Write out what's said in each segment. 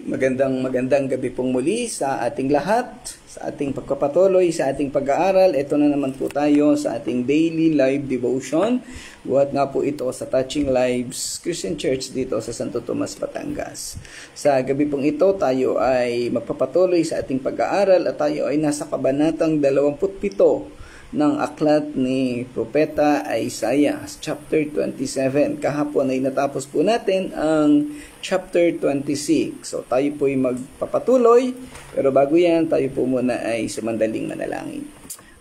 Magandang gabi pong muli sa ating lahat, sa ating pagpapatuloy, sa ating pag-aaral. Ito na naman po tayo sa ating daily live devotion. Buhat nga po ito sa Touching Lives Christian Church dito sa Santo Tomas, Batangas. Sa gabi pong ito, tayo ay magpapatuloy sa ating pag-aaral at tayo ay nasa kabanatang 27 ng aklat ni Propeta Isaiah, chapter 27. Kahapon ay natapos po natin ang chapter 26. So tayo po ay magpapatuloy, pero bago yan, tayo po muna ay sumandaling manalangin.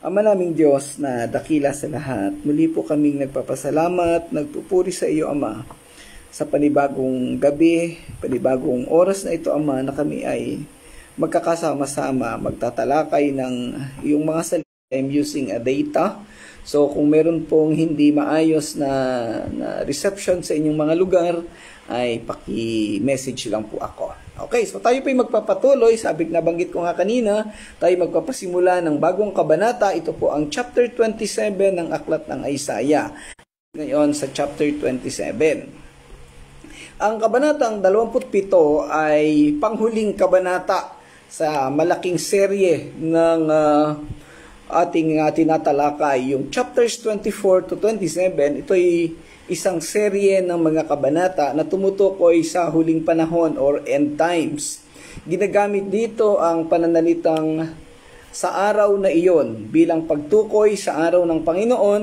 Ama naming Diyos na dakila sa lahat, muli po kaming nagpapasalamat, nagpupuri sa iyo, Ama, sa panibagong gabi, panibagong oras na ito, Ama, na kami ay magkakasama-sama, magtatalakay ng iyong mga salita. I'm using a data. So kung meron pong hindi maayos na reception sa inyong mga lugar, ay paki-message lang po ako. Okay, so tayo po ay magpapatuloy. Sabi na banggit ko nga kanina, tayo magpapasimula ng bagong kabanata. Ito po ang chapter 27 ng aklat ng Isaiah. Ngayon sa chapter 27. Ang kabanatang 27 ay panghuling kabanata sa malaking serye ng ating tinatalakay. Yung chapters 24 to 27, ito ay isang serye ng mga kabanata na tumutukoy sa huling panahon or end times. Ginagamit dito ang pananalitang sa araw na iyon bilang pagtukoy sa araw ng Panginoon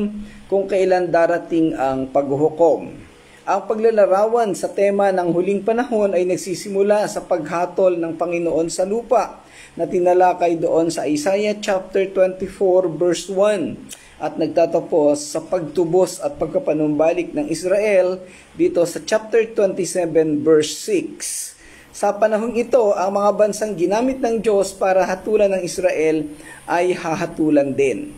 kung kailan darating ang paghuhukom. Ang paglalarawan sa tema ng huling panahon ay nagsisimula sa paghatol ng Panginoon sa lupa na tinalakay doon sa Isaiah chapter 24 verse 1 at nagtatapos sa pagtubos at pagkapanumbalik ng Israel dito sa chapter 27 verse 6. Sa panahong ito, ang mga bansang ginamit ng Diyos para hatulan ng Israel ay hahatulan din.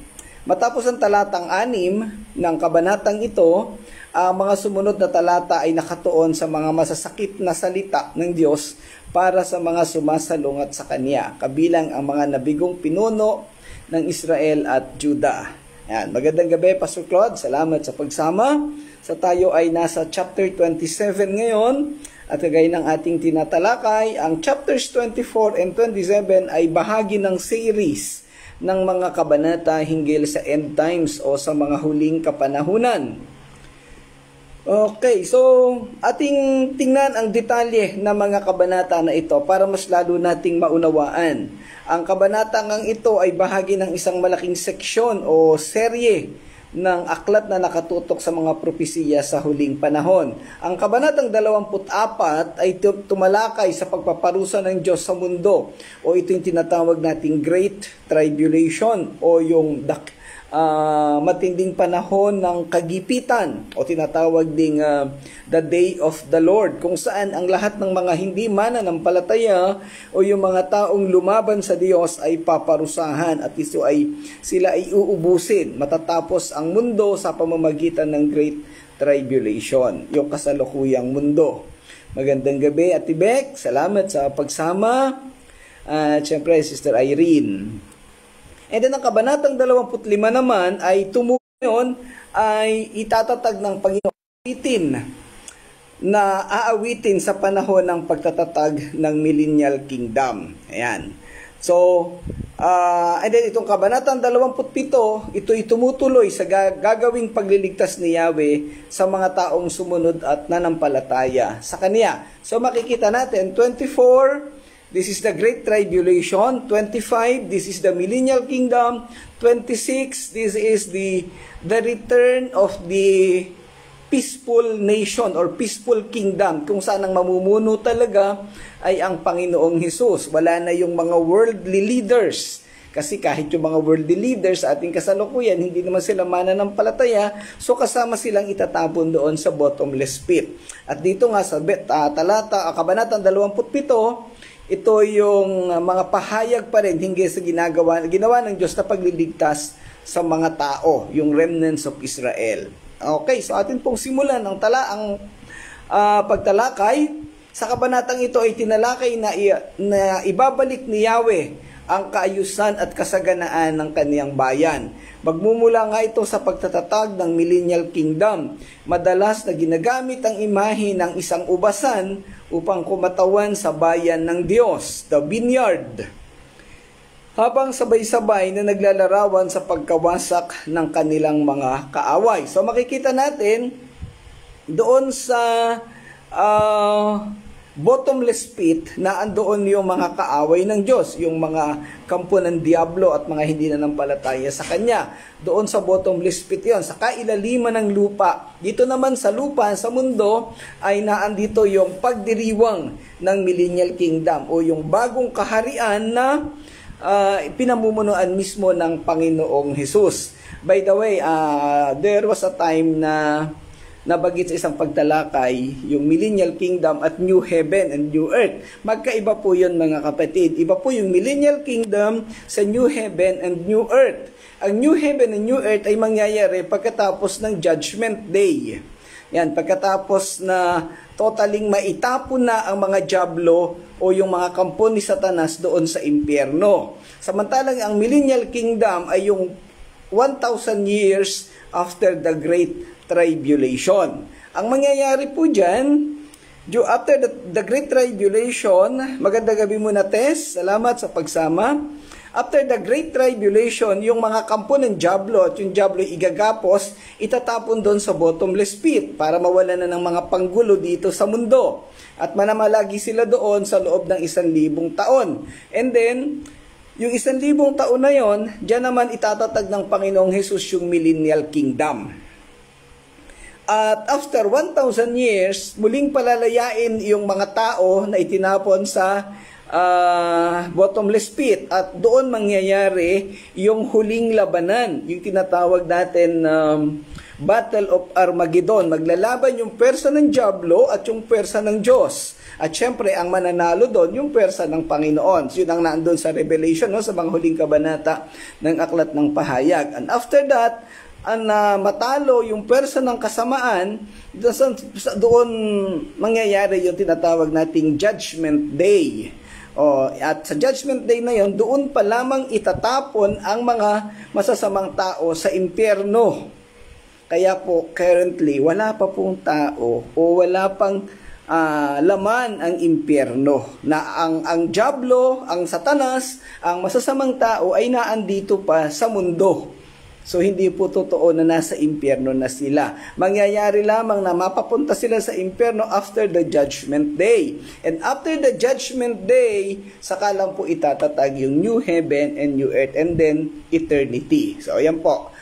Matapos ang talatang 6 ng kabanatang ito, ang mga sumunod na talata ay nakatuon sa mga masasakit na salita ng Diyos para sa mga sumasalungat sa Kanya, kabilang ang mga nabigong pinuno ng Israel at Judah. Ayan, magandang gabi, Pastor Claude. Salamat sa pagsama. Sa tayo ay nasa chapter 27 ngayon at kagaya ng ating tinatalakay, ang chapters 24 and 27 ay bahagi ng series ng mga kabanata hinggil sa end times o sa mga huling kapanahunan. Okay, so ating tingnan ang detalye ng mga kabanata na ito para mas lalo nating maunawaan. Ang kabanatang ito ay bahagi ng isang malaking seksyon o serye ng aklat na nakatutok sa mga propesiya sa huling panahon. Ang kabanatang 24 ay tumalakay sa pagpaparusa ng Diyos sa mundo o ito yung tinatawag nating Great Tribulation o yung matinding panahon ng kagipitan o tinatawag ding the day of the Lord, kung saan ang lahat ng mga hindi mananampalataya o yung mga taong lumaban sa Diyos ay paparusahan at sila ay uubusin matatapos ang mundo sa pamamagitan ng Great Tribulation, yung kasalukuyang mundo. Magandang gabi, Ate Beck. Salamat sa pagsama. At syempre, Sister Irene. And then ang kabanatang 25 naman ay tumuyon ay itatatag ng Panginoon na aawitin sa panahon ng pagtatatag ng Millennial Kingdom. Ayan. So, and then itong kabanatang 27, ito'y tumutuloy sa gagawing pagliligtas ni Yahweh sa mga taong sumunod at nanampalataya sa Kanya. So makikita natin, 24, this is the Great Tribulation. 25, this is the Millennial Kingdom. 26, this is the return of the peaceful nation or peaceful kingdom, kung saan ang mamumuno talaga ay ang Panginoong Hesus. Wala na yung mga worldly leaders. Kasi kahit yung mga worldly leaders sa ating kasalukuyan, hindi naman sila mananampalataya, so kasama silang itatapon doon sa bottomless pit. At dito nga sa kabanatang 27, ito yung mga pahayag pa rin hinggil sa ginawa ng Diyos na pagliligtas sa mga tao, yung remnants of Israel. Okay, so atin pong simulan ang pagtalakay. Sa kabanatang ito ay tinalakay na ibabalik ni Yahweh ang kaayusan at kasaganaan ng kaniyang bayan. Magmumula nga ito sa pagtatatag ng Millennial Kingdom. Madalas na ginagamit ang imahe ng isang ubasan upang kumatawan sa bayan ng Diyos, the vineyard, habang sabay-sabay na naglalarawan sa pagkawasak ng kanilang mga kaaway. So makikita natin doon sa bottomless pit na andoon yung mga kaaway ng Diyos, yung mga kampo ng Diablo at mga hindi nanampalataya sa Kanya. Doon sa bottomless pit yon, sa kailaliman ng lupa. Dito naman sa lupa, sa mundo, ay naandito yung pagdiriwang ng Millennial Kingdom o yung bagong kaharian na pinamumunuan mismo ng Panginoong Hesus. By the way, there was a time na nabagit sa isang pagtalakay, yung Millennial Kingdom at New Heaven and New Earth. Magkaiba po yun mga kapatid. Iba po yung Millennial Kingdom sa New Heaven and New Earth. Ang New Heaven and New Earth ay mangyayari pagkatapos ng Judgment Day. Yan, pagkatapos na totaling maitapon na ang mga diablo o yung mga kampo ni Satanas doon sa impyerno. Samantalang ang Millennial Kingdom ay yung 1,000 years after the Great Tribulation. Ang mangyayari po dyan, after the Great Tribulation, magandang gabi muna Tess, salamat sa pagsama. After the Great Tribulation, yung mga kampo ng diablo at yung diablo igagapos, itatapon doon sa bottomless pit para mawala na ng mga panggulo dito sa mundo. At manamalagi sila doon sa loob ng 1,000 taon. And then, yung 1,000 taon na yon, dyan naman itatatag ng Panginoong Hesus yung Millennial Kingdom. At after 1,000 years, muling palalayain yung mga tao na itinapon sa bottomless pit. At doon mangyayari yung huling labanan, yung tinatawag natin Battle of Armageddon. Maglalaban yung persa ng diablo at yung persa ng Diyos. At syempre, ang mananalo doon, yung persa ng Panginoon. So, yun ang naandun sa Revelation, no, sa mga huling kabanata ng Aklat ng Pahayag. And after that, matalo yung persa ng kasamaan, doon mangyayari yung tinatawag nating Judgment Day. At sa Judgment Day na yon, doon pa lamang itatapon ang mga masasamang tao sa impyerno. Kaya po, currently, wala pa pong tao o wala pang laman ang impyerno. Na ang diablo, ang Satanas, ang masasamang tao ay naandito pa sa mundo. So, hindi po totoo na nasa impyerno na sila. Mangyayari lamang na mapapunta sila sa impyerno after the Judgment Day. And after the Judgment Day, saka lang po itatatag yung New Heaven and New Earth and then eternity. So, ayan po.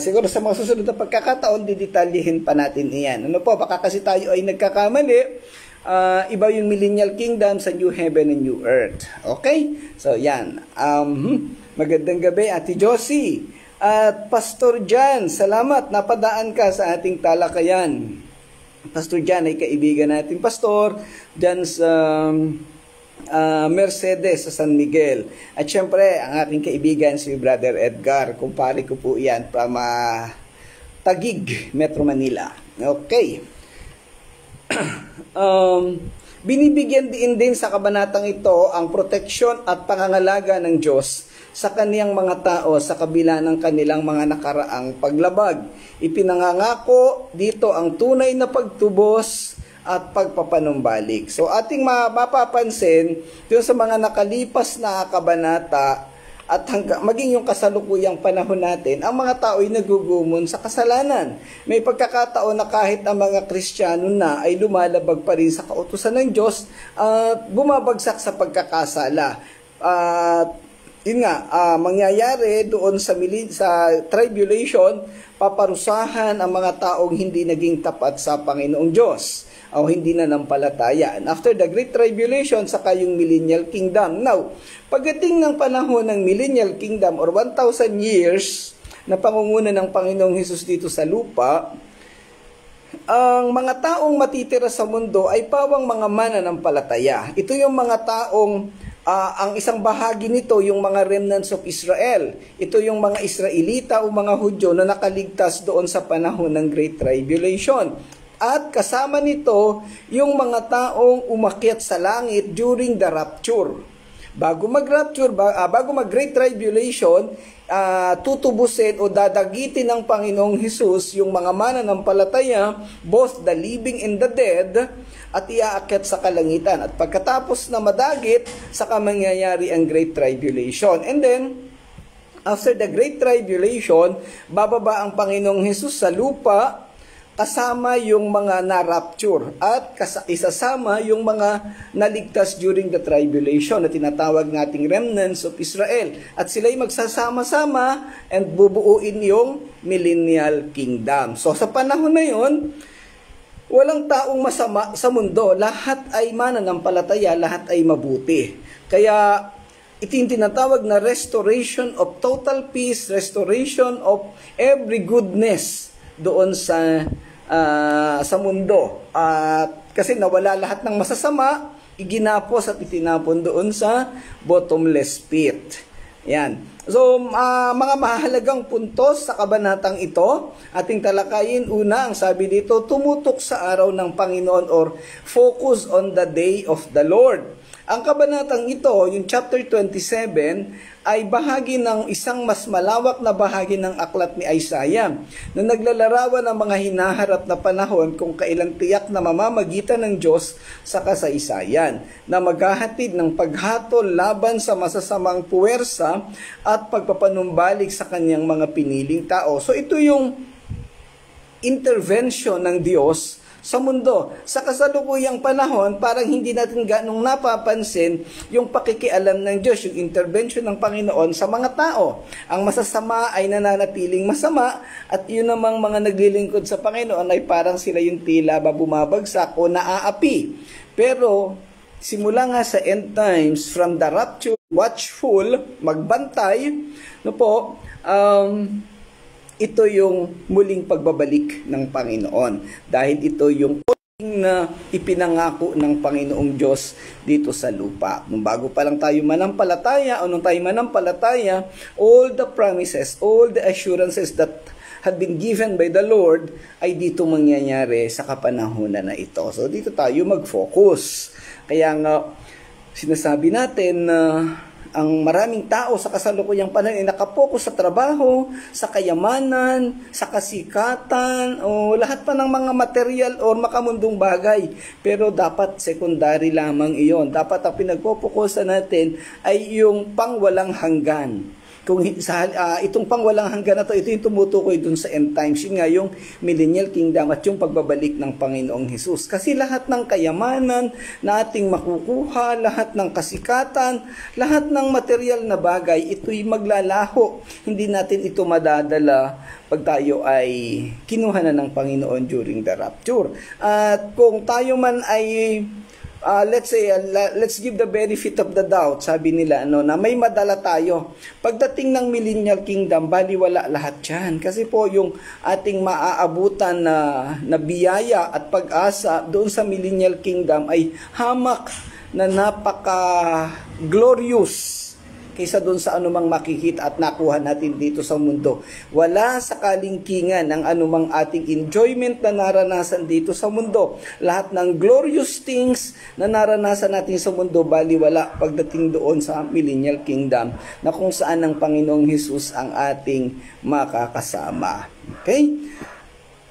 Siguro sa mga susunod na pagkakataon, didetalyihin pa natin iyan. Ano po, baka kasi tayo ay nagkakamali. Iba yung Millennial Kingdom sa New Heaven and New Earth. Okay? So, yan. Magandang gabi, Ate Josie. At Pastor Jan, salamat, napadaan ka sa ating talakayan. Pastor Jan ay kaibigan natin, Pastor, dyan sa Mercedes sa San Miguel. At syempre, ang aking kaibigan si Brother Edgar, kumpare ko po yan, from Taguig, Metro Manila. Okay. Binibigyan din sa kabanatang ito ang proteksyon at pangangalaga ng Diyos sa kaniyang mga tao sa kabila ng kanilang mga nakaraang paglabag. Ipinangangako dito ang tunay na pagtubos at pagpapanumbalik. So ating mapapansin dito sa mga nakalipas na kabanata at maging yung kasalukuyang panahon natin, ang mga tao ay nagugumon sa kasalanan. May pagkakataon na kahit ang mga Kristiyano na ay lumalabag pa rin sa kautusan ng Diyos at bumabagsak sa pagkakasala. Yun nga, mangyayari doon sa tribulation, paparusahan ang mga taong hindi naging tapat sa Panginoong Diyos o hindi nanampalataya. And after the Great Tribulation, saka yung Millennial Kingdom. Now, pagdating ng panahon ng Millennial Kingdom or 1,000 years na pangunguna ng Panginoong Hesus dito sa lupa, ang mga taong matitira sa mundo ay pawang mga mananampalataya. Ito yung mga taong ang isang bahagi nito, yung mga remnants of Israel. Ito yung mga Israelita o mga Hudyo na nakaligtas doon sa panahon ng Great Tribulation. At kasama nito, yung mga taong umakyat sa langit during the rapture. Bago mag-rapture, bago mag-Great Tribulation, tutubusin o dadagitin ng Panginoong Hesus yung mga mananampalataya, both the living and the dead, at iaakyat sa kalangitan. At pagkatapos na madagit, saka mangyayari ang Great Tribulation. And then, after the Great Tribulation, bababa ang Panginoong Hesus sa lupa, kasama yung mga na-rapture at isasama yung mga naligtas during the tribulation na tinatawag nating remnants of Israel. At sila'y magsasama-sama and bubuuin yung millennial kingdom. So sa panahon na yun, walang taong masama sa mundo. Lahat ay mananampalataya, lahat ay mabuti. Kaya ito yung tinatawag na restoration of total peace, restoration of every goodness doon sa mundo. Kasi nawala lahat ng masasama, iginapos at itinapon doon sa bottomless pit. Yan. So, mga mahalagang puntos sa kabanatang ito, ating talakayin. Una, ang sabi dito, tumutok sa araw ng Panginoon or focus on the day of the Lord. Ang kabanatang ito, yung chapter 27, ay bahagi ng isang mas malawak na bahagi ng aklat ni Isaiah na naglalarawan ng mga hinaharap na panahon kung kailan tiyak na mamamagitan ng Diyos sa kasaysayan na maghahatid ng paghatol laban sa masasamang puwersa at pagpapanumbalik sa kanyang mga piniling tao. So ito yung intervention ng Diyos sa mundo. Sa kasalukuyang panahon, parang hindi natin ganong napapansin yung pakikialam ng Diyos, yung intervention ng Panginoon sa mga tao. Ang masasama ay nananatiling masama at yun namang mga naglilingkod sa Panginoon ay parang sila yung tila ba bumabagsak o naaapi. Pero simula nga sa end times, from the rapture, watchful, magbantay, ito yung muling pagbabalik ng Panginoon. Dahil ito yung na ipinangako ng Panginoong Diyos dito sa lupa. Nung bago pa lang tayo manampalataya o nung tayo manampalataya, all the promises, all the assurances that had been given by the Lord ay dito mangyayari sa kapanahunan na ito. So dito tayo mag-focus. Kaya nga sinasabi natin na ang maraming tao sa kasalukuyang panahon ay nakapokus sa trabaho, sa kayamanan, sa kasikatan, o lahat pa ng mga material o makamundong bagay. Pero dapat secondary lamang iyon. Dapat ang pinagpopokusan natin ay yung pangwalang hanggan. Kung itong pangwalang hanggan na ito yung tumutukoy dun sa end times. Yun nga yung millennial kingdom at yung pagbabalik ng Panginoong Hesus. Kasi lahat ng kayamanan na ating makukuha, lahat ng kasikatan, lahat ng material na bagay, ito'y maglalaho. Hindi natin ito madadala pag tayo ay kinuha na ng Panginoon during the rapture. At kung tayo man ay let's give the benefit of the doubt, sabi nila, na may madala tayo. Pagdating ng millennial kingdom, baliwala lahat yan. Kasi po yung ating maaabutan na biyaya at pag-asa doon sa millennial kingdom ay hamak na napaka-glorious kaysa doon sa anumang makikita at nakuha natin dito sa mundo. Wala sa kalingkingan ang anumang ating enjoyment na naranasan dito sa mundo. Lahat ng glorious things na naranasan natin sa mundo, baliwala pagdating doon sa millennial kingdom na kung saan ang Panginoong Hesus ang ating makakasama. Okay?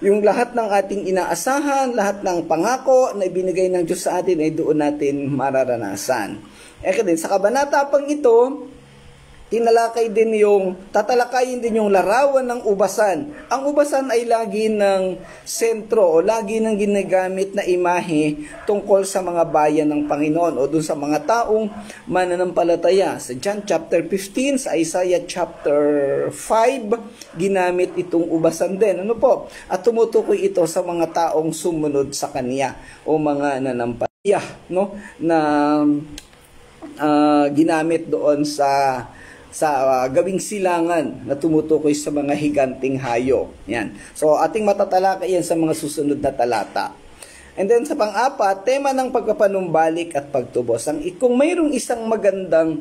Yung lahat ng ating inaasahan, lahat ng pangako na ibinigay ng Diyos sa atin ay doon natin mararanasan. Din, sa kabanata pang ito, tatalakayin din yung larawan ng ubasan. Ang ubasan ay lagi ng sentro o lagi ng ginagamit na imahe tungkol sa mga bayan ng Panginoon o dun sa mga taong mananampalataya. Sa John chapter 15, sa Isaiah chapter 5, ginamit itong ubasan din. At tumutukoy ito sa mga taong sumunod sa kanya o mga nanampalataya, na ginamit doon sa gawing silangan na tumutukoy sa mga higanting hayo. Yan. So, ating matatalakay yan sa mga susunod na talata. And then, sa pang-apat, tema ng pagpapanumbalik at pagtubos. Kung mayroong isang magandang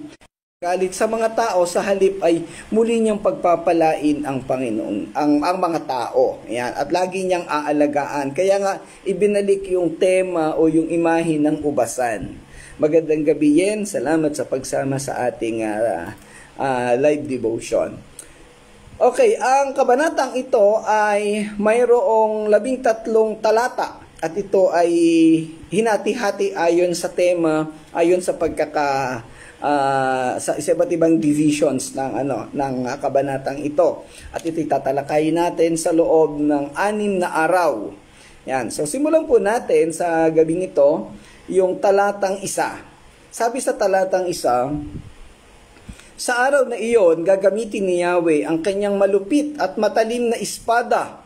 galit sa mga tao, sa halip ay muli niyang pagpapalain ang Panginoon, ang mga tao. Yan. At lagi niyang aalagaan. Kaya nga, ibinalik yung tema o yung imahe ng ubasan Magandang gabi Yen. Salamat sa pagsama sa ating live devotion. Okay, ang kabanatang ito ay mayroong 13 talata at ito ay hinati-hati ayon sa tema, ayon sa sa iba't ibang divisions ng kabanatang ito. At ito'y tatalakayin natin sa loob ng 6 na araw. Yan. So simulan po natin sa gabing ito yung talatang 1. Sabi sa talatang 1, sa araw na iyon gagamitin ni Yahweh ang kanyang malupit at matalim na espada.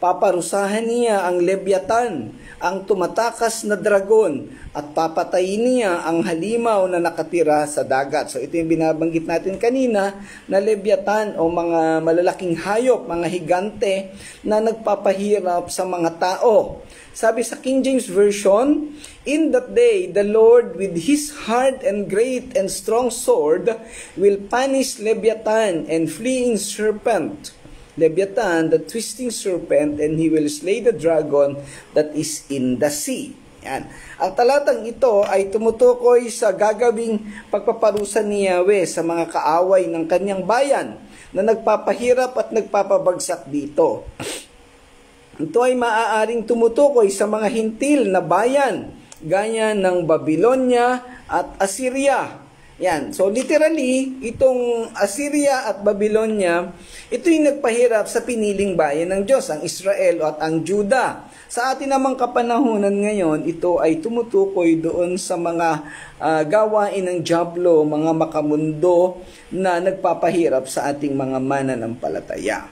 Paparusahan niya ang Leviathan, ang tumatakas na dragon, at papatayin niya ang halimaw na nakatira sa dagat. So ito yung binabanggit natin kanina na Leviathan o mga malalaking hayop, mga higante na nagpapahirap sa mga tao. Sabi sa King James Version, in that day, the Lord with his hard and great and strong sword will punish Leviathan and fleeing serpent. Leviathan, the twisting serpent, and he will slay the dragon that is in the sea. Yan. Ang talatang ito ay tumutukoy sa gagawing pagpaparusa ni Yahweh sa mga kaaway ng kanyang bayan na nagpapahirap at nagpapabagsak dito. Ito ay maaaring tumutukoy sa mga hintil na bayan gaya ng Babylonia at Assyria. Yan. So literally, itong Assyria at Babylonia, ito yung nagpahirap sa piniling bayan ng Diyos, ang Israel at ang Juda. Sa atin namang kapanahunan ngayon, ito ay tumutukoy doon sa mga gawain ng dyablo, mga makamundo na nagpapahirap sa ating mga mananampalataya.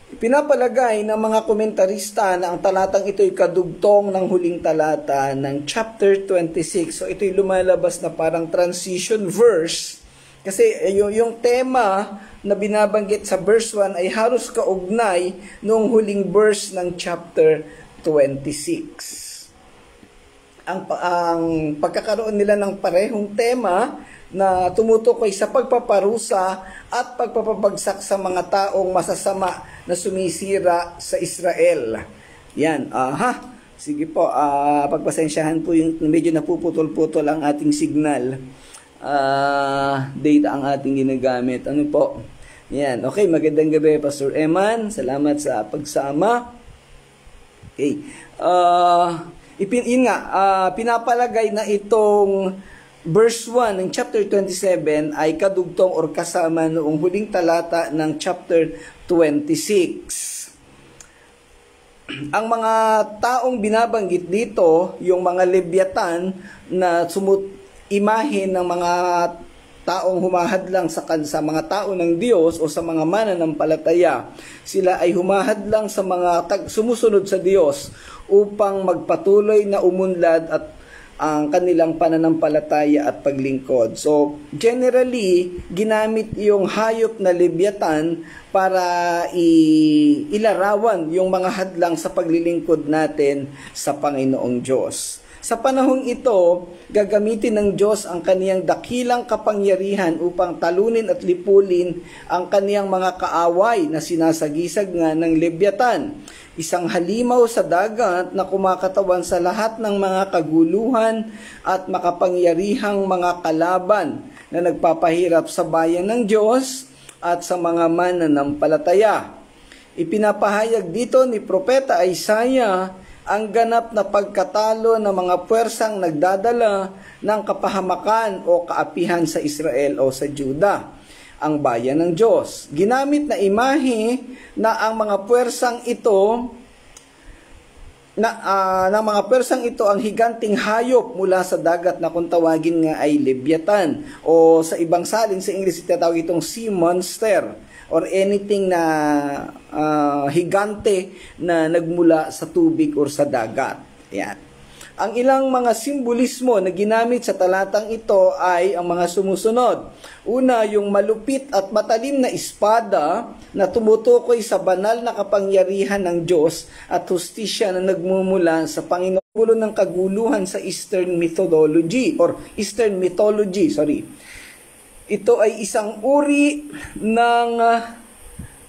Pinapalagay ng mga komentarista na ang talatang ito ay kadugtong ng huling talata ng chapter 26. So ito ay lumalabas na parang transition verse kasi yung tema na binabanggit sa verse 1 ay halos kaugnay noong huling verse ng chapter 26. Ang pagkakaroon nila ng parehong tema na tumutukoy sa pagpaparusa at pagpapabagsak sa mga taong masasama na sumisira sa Israel. Yan. Sige po, pagpasensyahan po yung medyo napuputol-putol ang ating signal. Data ang ating ginagamit. Ano po? Yan. Okay, magandang gabi, Pastor Eman. Salamat sa pagsama. Okay. Pinapalagay na itong verse 1 ng chapter 27 ay kadugtong or kasama noong huling talata ng chapter 26. Ang mga taong binabanggit dito, yung mga Leviathan na imahe ng mga taong humahadlang sa mga tao ng Diyos o sa mga mananampalataya, sila ay humahadlang sa mga sumusunod sa Diyos upang magpatuloy na umunlad at ang kanilang pananampalataya at paglingkod. So, generally, ginamit yung hayop na Leviathan para ilarawan yung mga hadlang sa paglilingkod natin sa Panginoong Diyos. Sa panahong ito, gagamitin ng Diyos ang kaniyang dakilang kapangyarihan upang talunin at lipulin ang kaniyang mga kaaway na sinasagisag nga ng Leviathan. Isang halimaw sa dagat na kumakatawan sa lahat ng mga kaguluhan at makapangyarihang mga kalaban na nagpapahirap sa bayan ng Diyos at sa mga mananampalataya. Ipinapahayag dito ni Propeta Isaiah ang ganap na pagkatalo ng mga puwersang nagdadala ng kapahamakan o kaapihan sa Israel o sa Juda, ang bayan ng Diyos. Ginamit na imahe na ang mga puwersang ito ang higanting hayop mula sa dagat na kung tawagin nga ay Leviathan o sa ibang salin sa English itatawag itong sea monster or anything na higante na nagmula sa tubig or sa dagat. Yan. Ang ilang mga simbolismo na ginamit sa talatang ito ay ang mga sumusunod. Una, yung malupit at matalim na espada na tumutukoy sa banal na kapangyarihan ng Diyos at hustisya na nagmumula sa Panginoon. Ng kaguluhan sa Eastern mythology. Ito ay isang uri ng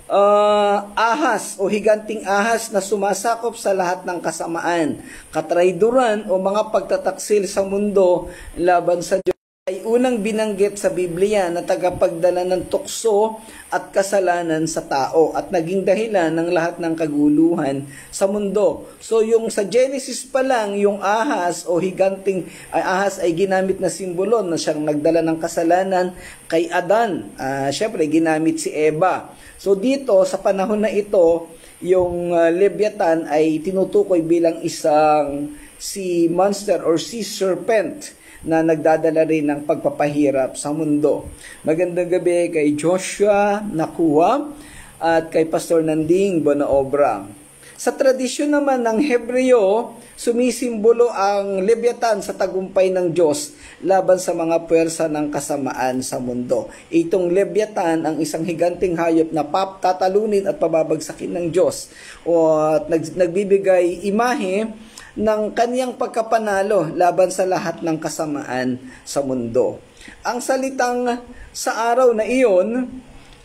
ahas o higanting ahas na sumasakop sa lahat ng kasamaan, katrayduran o mga pagtataksil sa mundo laban sa Diyos ay unang binanggit sa Biblia na tagapagdala ng tukso at kasalanan sa tao at naging dahilan ng lahat ng kaguluhan sa mundo. So yung sa Genesis pa lang, yung ahas o higanting ahas ay ginamit na simbolo na siyang nagdala ng kasalanan kay Adan. Syempre, ginamit si Eva. So dito, sa panahon na ito, yung Leviathan ay tinutukoy bilang isang sea monster or sea serpent na nagdadala rin ng pagpapahirap sa mundo. Magandang gabi kay Joshua Nakuha at kay Pastor Nanding Bonaobra. Sa tradisyon naman ng Hebreo, sumisimbolo ang Leviathan sa tagumpay ng Diyos laban sa mga puwersa ng kasamaan sa mundo. Itong Leviathan ang isang higanting hayop na tatalunin at pababagsakin ng Diyos at nagbibigay imahe ng kaniyang pagkapanalo laban sa lahat ng kasamaan sa mundo. Ang salitang sa araw na iyon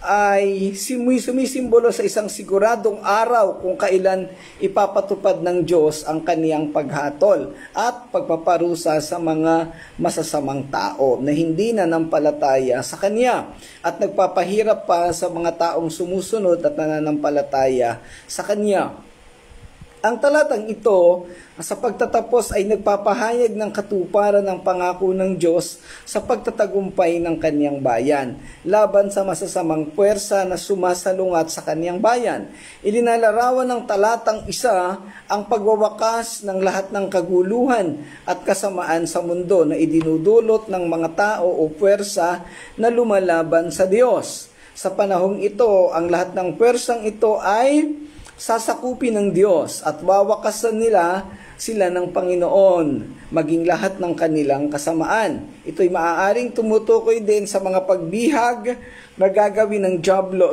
ay sumisimbolo sa isang siguradong araw kung kailan ipapatupad ng Diyos ang kaniyang paghatol at pagpaparusa sa mga masasamang tao na hindi nananampalataya sa Kanya at nagpapahirap pa sa mga taong sumusunod at nananampalataya sa Kanya. Ang talatang ito sa pagtatapos ay nagpapahayag ng katuparan ng pangako ng Diyos sa pagtatagumpay ng kaniyang bayan laban sa masasamang puwersa na sumasalungat sa kaniyang bayan. Ilinalarawan ng talatang isa ang pagwawakas ng lahat ng kaguluhan at kasamaan sa mundo na idinudulot ng mga tao o puwersa na lumalaban sa Diyos. Sa panahong ito, ang lahat ng puwersang ito ay sasakupin ng Diyos at wawakasan nila sila ng Panginoon, maging lahat ng kanilang kasamaan. Ito'y maaaring tumutukoy din sa mga pagbihag na gagawin ng Diablo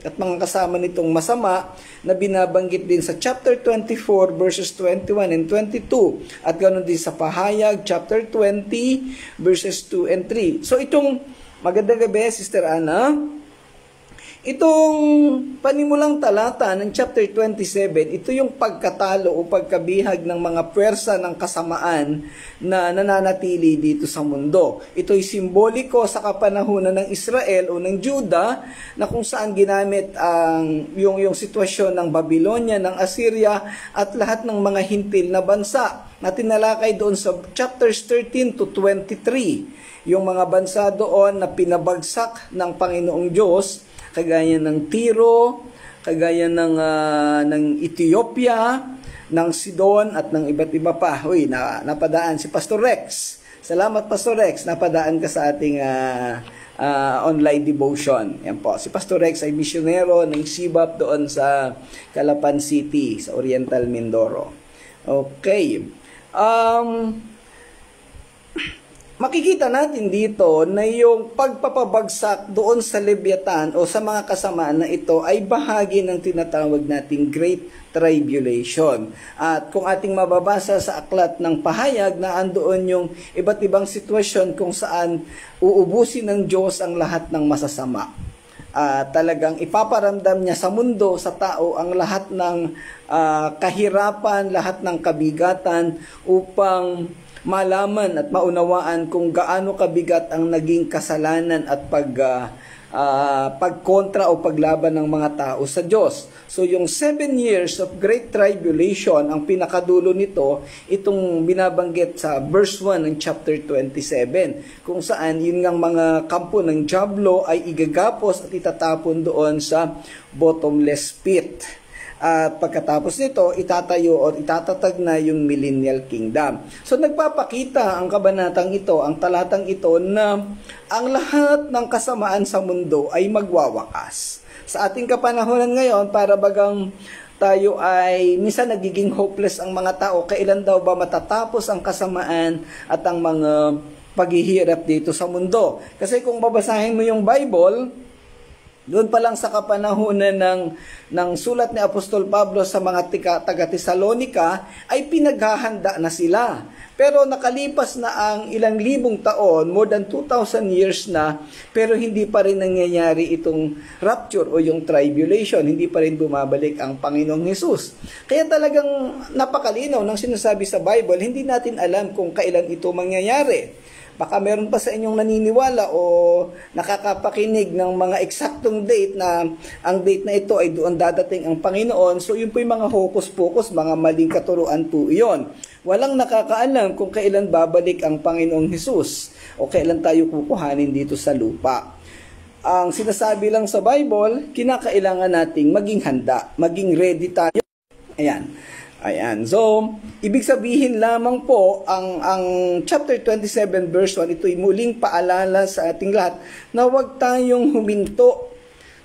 at mga kasama nitong masama na binabanggit din sa chapter 24 verses 21 and 22 at ganoon din sa Pahayag chapter 20 verses 2 and 3. So itong magandang gabi, Sister Ana. Itong panimulang talata ng chapter 27, ito yung pagkatalo o pagkabihag ng mga puwersa ng kasamaan na nananatili dito sa mundo. Ito'y simboliko sa kapanahunan ng Israel o ng Juda na kung saan ginamit ang yung sitwasyon ng Babylonia, ng Assyria at lahat ng mga hintil na bansa na tinalakay doon sa chapters 13 to 23. Yung mga bansa doon na pinabagsak ng Panginoong Diyos, kagaya ng Tiro, kagaya ng Ethiopia, ng Sidon at ng iba't iba pa. Uy, napadaan si Pastor Rex. Salamat Pastor Rex, napadaan ka sa ating online devotion. Yan po. Si Pastor Rex ay misyonero ng SIBAP doon sa Calapan City, sa Oriental Mindoro. Okay. Makikita natin dito na yung pagpapabagsak doon sa Leviathan o sa mga kasamaan na ito ay bahagi ng tinatawag nating Great Tribulation. At kung ating mababasa sa aklat ng Pahayag na andoon yung iba't ibang sitwasyon kung saan uubusin ng Diyos ang lahat ng masasama. Talagang ipaparamdam niya sa mundo, sa tao, ang lahat ng kahirapan, lahat ng kabigatan upang malaman at maunawaan kung gaano kabigat ang naging kasalanan at pagkontra o paglaban ng mga tao sa Diyos. So yung 7 years of Great Tribulation, ang pinakadulo nito, itong binabanggit sa verse 1 ng chapter 27, kung saan yun ngang mga kampo ng Diablo ay igagapos at itatapon doon sa bottomless pit. At pagkatapos nito, itatayo o itatatag na yung millennial kingdom. So nagpapakita ang kabanatang ito, ang talatang ito na ang lahat ng kasamaan sa mundo ay magwawakas. Sa ating kapanahonan ngayon, para bagang tayo ay minsan nagiging hopeless ang mga tao, kailan daw ba matatapos ang kasamaan at ang mga paghihirap dito sa mundo. Kasi kung babasahin mo yung Bible, Doon pa lang sa kapanahunan ng sulat ni Apostol Pablo sa mga taga-Tesalonika ay pinaghahanda na sila. Pero nakalipas na ang ilang libong taon, more than 2,000 years na, pero hindi pa rin nangyayari itong rapture o yung tribulation. Hindi pa rin bumabalik ang Panginoong Hesus. Kaya talagang napakalinaw ng sinasabi sa Bible, hindi natin alam kung kailan ito mangyayari. Baka meron pa sa inyong naniniwala o nakakapakinig ng mga eksaktong date na ang date na ito ay doon dadating ang Panginoon. So yun po yung mga hocus-pocus, mga maling katuruan po iyon. Walang nakakaalam kung kailan babalik ang Panginoong Hesus o kailan tayo kukuhanin dito sa lupa. Ang sinasabi lang sa Bible, kinakailangan nating maging handa, maging ready tayo. Ayan. So, ibig sabihin lamang po, ang chapter 27 verse 1, ito'y muling paalala sa ating lahat na huwag tayong huminto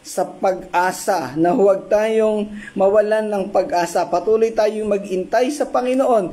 sa pag-asa, na huwag tayong mawalan ng pag-asa. Patuloy tayong mag-intay sa Panginoon.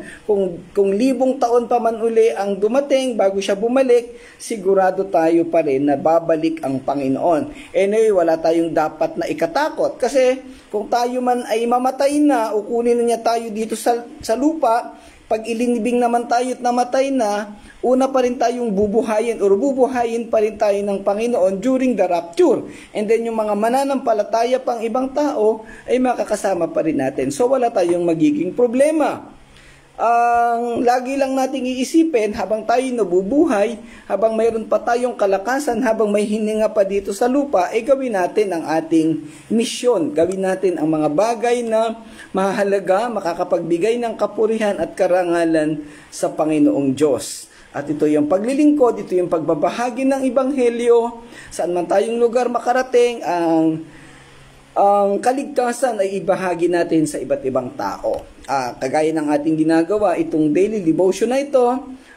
Kung libong taon pa man uli ang dumating bago siya bumalik, sigurado tayo pa rin na babalik ang Panginoon. Anyway, wala tayong dapat na ikatakot. Kasi kung tayo man ay mamatay na o kunin na niya tayo dito sa lupa, pag ilinibing naman tayo at namatay na, una pa rin tayong bubuhayin o bubuhayin pa rin tayo ng Panginoon during the rapture. And then yung mga mananampalataya pang ibang tao ay makakasama pa rin natin. So wala tayong magiging problema. Ang lagi lang nating iisipin habang tayo nabubuhay, habang mayroon pa tayong kalakasan, habang may hininga pa dito sa lupa, ay gawin natin ang ating misyon. Gawin natin ang mga bagay na mahalaga, makakapagbigay ng kapurihan at karangalan sa Panginoong Diyos. At ito yung paglilingkod, ito yung pagbabahagi ng Ebanghelyo, saan man tayong lugar makarating, ang kaligtasan ay ibahagi natin sa iba't ibang tao. Kagaya ng ating ginagawa, itong daily devotion na ito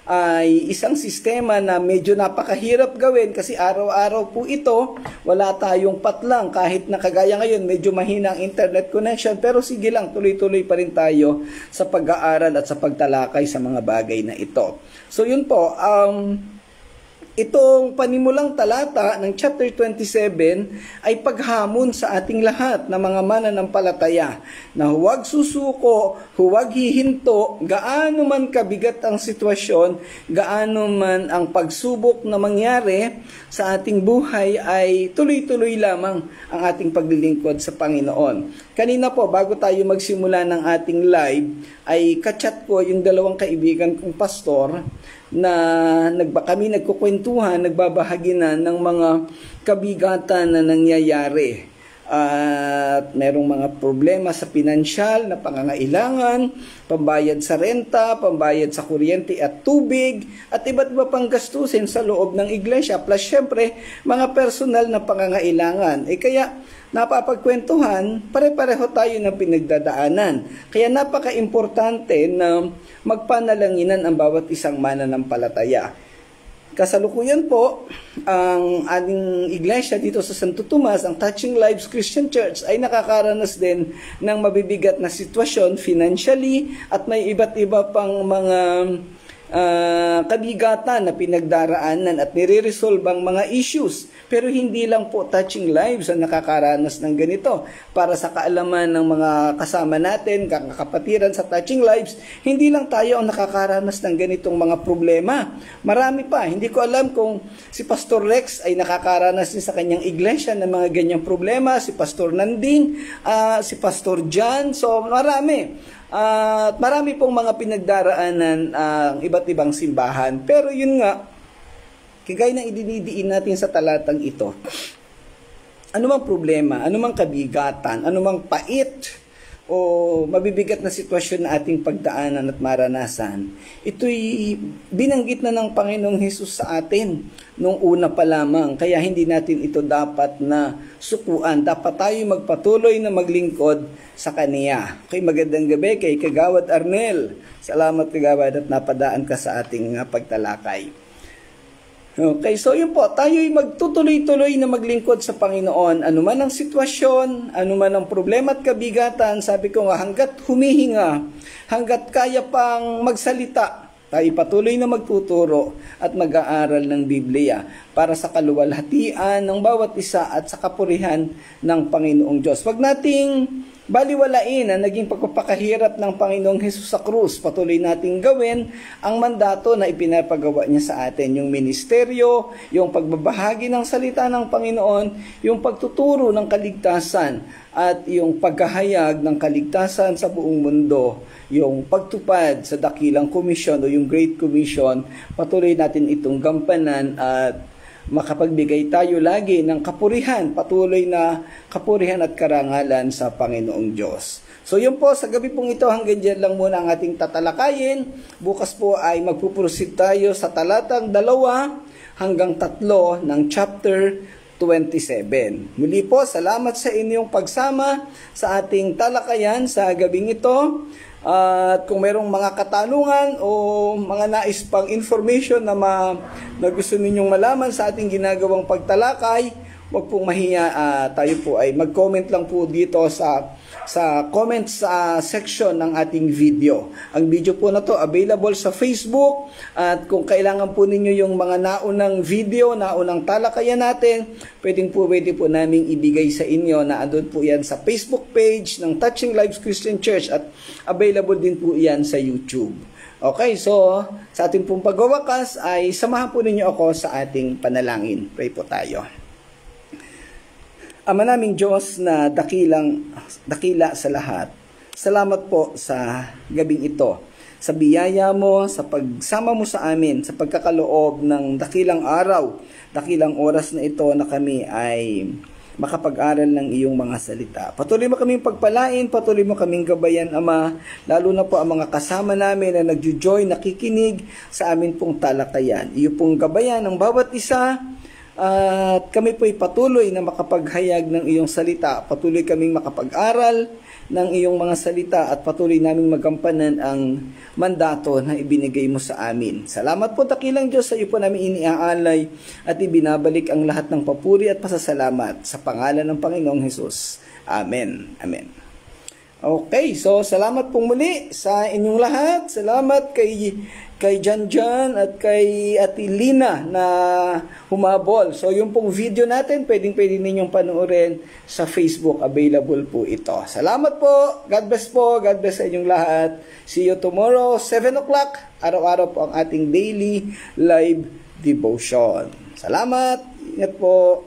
ay isang sistema na medyo napakahirap gawin kasi araw-araw po ito, wala tayong patlang kahit na kagaya ngayon medyo mahina ang internet connection, pero sige lang, tuloy-tuloy pa rin tayo sa pag-aaral at sa pagtalakay sa mga bagay na ito. So yun po, itong panimulang talata ng chapter 27 ay paghamon sa ating lahat na mga mananampalataya na huwag susuko, huwag hihinto, gaano man kabigat ang sitwasyon, gaano man ang pagsubok na mangyari sa ating buhay ay tuloy-tuloy lamang ang ating paglilingkod sa Panginoon. Kanina po, bago tayo magsimula ng ating live, ay kachat ko yung dalawang kaibigan kong pastor na kami nagkukwentuhan, nagbabahagi na ng mga kabigatan na nangyayari. At merong mga problema sa pinansyal na pangangailangan, pambayad sa renta, pambayad sa kuryente at tubig, at iba't iba pang gastusin sa loob ng iglesia, plus syempre mga personal na pangangailangan. Kaya napapagkwentuhan, pare-pareho tayo ng pinagdadaanan. Kaya napaka-importante na magpanalanginan ang bawat isang mananampalataya. Kasalukuyan po, ang ating iglesia dito sa Santo Tomas, ang Touching Lives Christian Church, ay nakakaranas din ng mabibigat na sitwasyon financially at may iba't iba pang mga kabigatan na pinagdaraanan at nire-resolve ang mga issues. Pero hindi lang po Touching Lives ang nakakaranas ng ganito. Para sa kaalaman ng mga kasama natin, kakapatiran sa Touching Lives, hindi lang tayo ang nakakaranas ng ganitong mga problema. Marami pa. Hindi ko alam kung si Pastor Rex ay nakakaranas din sa kanyang iglesia ng mga ganyang problema, si Pastor Nanding, si Pastor John. So marami. At marami pong mga pinagdaraanan ang iba't ibang simbahan. Pero yun nga, kagaya ng idinidiin natin sa talatang ito, anumang problema, anumang kabigatan, anumang pait o mabibigat na sitwasyon na ating pagdaanan at maranasan, ito'y binanggit na ng Panginoong Hesus sa atin nung una pa lamang. Kaya hindi natin ito dapat na sukuan. Dapat tayo magpatuloy na maglingkod sa Kaniya. Okay, magandang gabi kay Kagawad Arnel. Salamat Kagawad at napadaan ka sa ating pagtalakay. Okay, so yun po, tayo'y magtutuloy-tuloy na maglingkod sa Panginoon. Ano man ang sitwasyon, ano man ang problema at kabigatan, sabi ko nga, hanggat humihinga, hanggat kaya pang magsalita, Tayo patuloy na magtuturo at mag-aaral ng Biblia para sa kaluwalhatian ng bawat isa at sa kapurihan ng Panginoong Diyos. Huwag nating baliwalain ang naging pagpapakahirap ng Panginoong Hesus sa krus. Patuloy nating gawin ang mandato na ipinapagawa niya sa atin. Yung ministeryo, yung pagbabahagi ng salita ng Panginoon, yung pagtuturo ng kaligtasan, at yung paghahayag ng kaligtasan sa buong mundo, yung pagtupad sa dakilang komisyon o yung Great Commission. Patuloy natin itong gampanan at makapagbigay tayo lagi ng kapurihan, patuloy na kapurihan at karangalan sa Panginoong Diyos. So yun po, sa gabi pong ito, hanggang dyan lang muna ang ating tatalakayin. Bukas po ay magpuproceed tayo sa talatang 2 hanggang 3 ng chapter 27. Muli po, salamat sa inyong pagsama sa ating talakayan sa gabing ito. At kung merong mga katanungan o mga nais pang information na gusto ninyong malaman sa ating ginagawang pagtalakay, huwag pong mahiya, tayo po ay mag-comment lang po dito sa comments section ng ating video. Ang video po na to available sa Facebook, at kung kailangan po ninyo yung mga naunang video, naunang talakayan natin, pwede po namin ibigay sa inyo na andun po yan sa Facebook page ng Touching Lives Christian Church, at available din po yan sa YouTube. Okay, so sa ating pong pagwawakas ay samahan po ninyo ako sa ating panalangin. Pray po tayo. Ama naming Diyos na dakila sa lahat, salamat po sa gabing ito, sa biyaya mo, sa pagsama mo sa amin, sa pagkakaloob ng dakilang araw, dakilang oras na ito na kami ay makapag-aral ng iyong mga salita. Patuloy mo kaming pagpalain, patuloy mo kaming gabayan, Ama, lalo na po ang mga kasama namin na nagjo-join, nakikinig sa amin pong talakayan. Iyo pong gabayan ng bawat isa, at kami po'y patuloy na makapaghayag ng iyong salita. Patuloy kaming makapag-aral ng iyong mga salita at patuloy naming magampanan ang mandato na ibinigay mo sa amin. Salamat po, dakilang Diyos, sa iyo po namin iniaalay at ibinabalik ang lahat ng papuri at pasasalamat sa pangalan ng Panginoong Hesus. Amen. Amen. Okay, so salamat pong muli sa inyong lahat. Salamat kay Janjan at kay Ate Lina na humabol. So yung pong video natin, pwede ninyong panoorin sa Facebook. Available po ito. Salamat po. God bless po. God bless sa inyong lahat. See you tomorrow, 7 o'clock. Araw-araw po ang ating daily live devotion. Salamat. Ingat po.